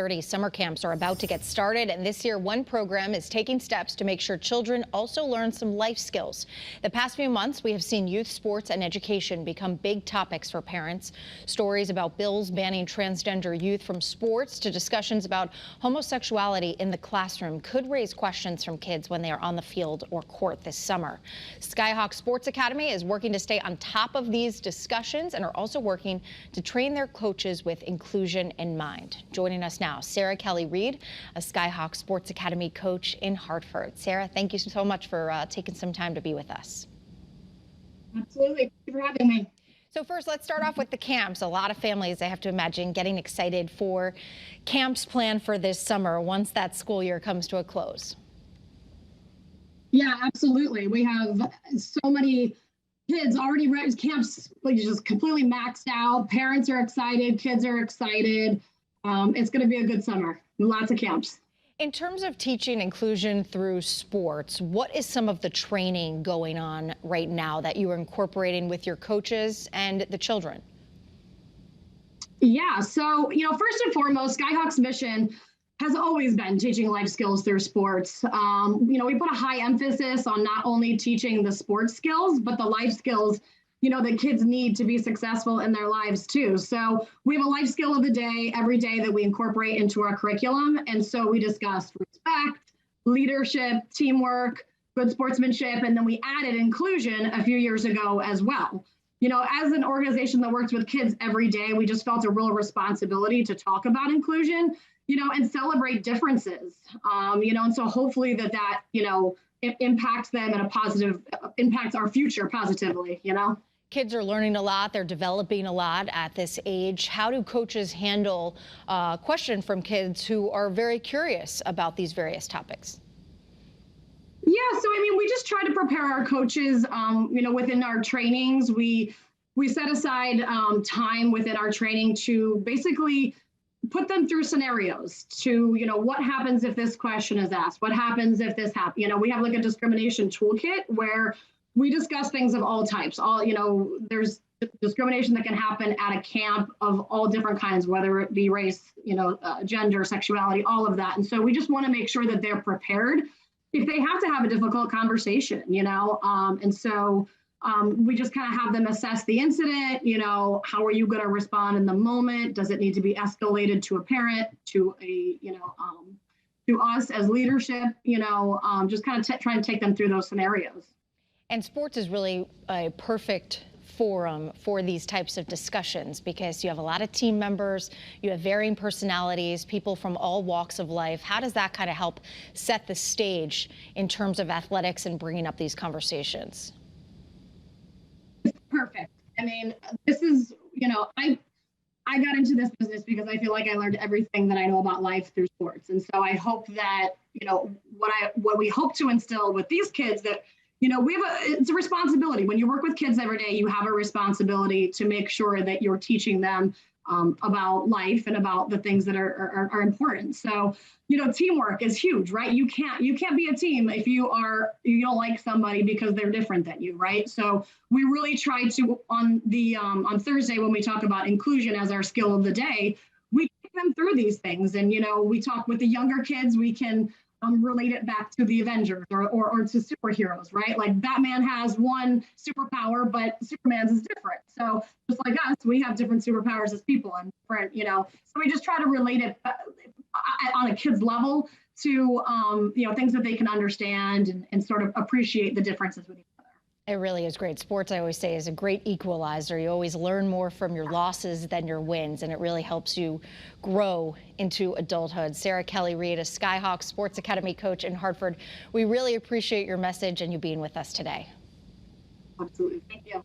30 summer camps are about to get started, and this year one program is taking steps to make sure children also learn some life skills. The past few months we have seen youth sports and education become big topics for parents. Stories about bills banning transgender youth from sports to discussions about homosexuality in the classroom could raise questions from kids when they are on the field or court this summer. Skyhawk Sports Academy is working to stay on top of these discussions and are also working to train their coaches with inclusion in mind. Joining us now, Sarah Kelly-Reed, a Skyhawk Sports Academy coach in Hartford. Sarah, thank you so much for taking some time to be with us. Absolutely. Thank you for having me. So first, let's start off with the camps. A lot of families, I have to imagine, getting excited for camps planned for this summer once that school year comes to a close. Yeah, absolutely. We have so many kids already ready. Camps like just completely maxed out. Parents are excited. Kids are excited. It's going to be a good summer. Lots of camps. In terms of teaching inclusion through sports, what is some of the training going on right now that you are incorporating with your coaches and the children? Yeah, so, first and foremost, Skyhawk's mission has always been teaching life skills through sports. We put a high emphasis on not only teaching the sports skills, but the life skills that kids need to be successful in their lives too. So we have a life skill of the day every day that we incorporate into our curriculum. And so we discussed respect, leadership, teamwork, good sportsmanship, and then we added inclusion a few years ago as well. As an organization that works with kids every day, we just felt a real responsibility to talk about inclusion, and celebrate differences, and so hopefully that it impacts them in a positive, impacts our future positively, Kids are learning a lot. They're developing a lot at this age. How do coaches handle questions from kids who are very curious about these various topics? Yeah, so we just try to prepare our coaches, within our trainings. We set aside time within our training to basically put them through scenarios to, what happens if this question is asked? What happens if this happens? We have like a discrimination toolkit where we discuss things of all types. There's discrimination that can happen at a camp of all different kinds, whether it be race, gender, sexuality, all of that. And so we just want to make sure that they're prepared if they have to have a difficult conversation, and so we just kind of have them assess the incident. How are you going to respond in the moment? Does it need to be escalated to a parent, to to us as leadership? Just kind of try and take them through those scenarios. And sports is really a perfect forum for these types of discussions because you have a lot of team members, you have varying personalities, people from all walks of life. How does that kind of help set the stage in terms of athletics and bringing up these conversations? Perfect. This is, I got into this business because I feel like I learned everything that I know about life through sports. And so I hope that, what we hope to instill with these kids that, it's a responsibility. When you work with kids every day, you have a responsibility to make sure that you're teaching them about life and about the things that are important. So, teamwork is huge, right? You can't be a team if you don't like somebody because they're different than you, right? So we really try to on Thursday when we talk about inclusion as our skill of the day, we take them through these things, and we talk with the younger kids. We can relate it back to the Avengers or to superheroes, right? Like Batman has one superpower, but Superman's is different. So just like us, we have different superpowers as people and different, so we just try to relate it on a kid's level to, things that they can understand and sort of appreciate the differences with each other. It really is great. Sports, I always say, is a great equalizer. You always learn more from your losses than your wins, and it really helps you grow into adulthood. Sarah Kelly-Reed, a Skyhawk Sports Academy coach in Hartford. We really appreciate your message and you being with us today. Absolutely. Thank you.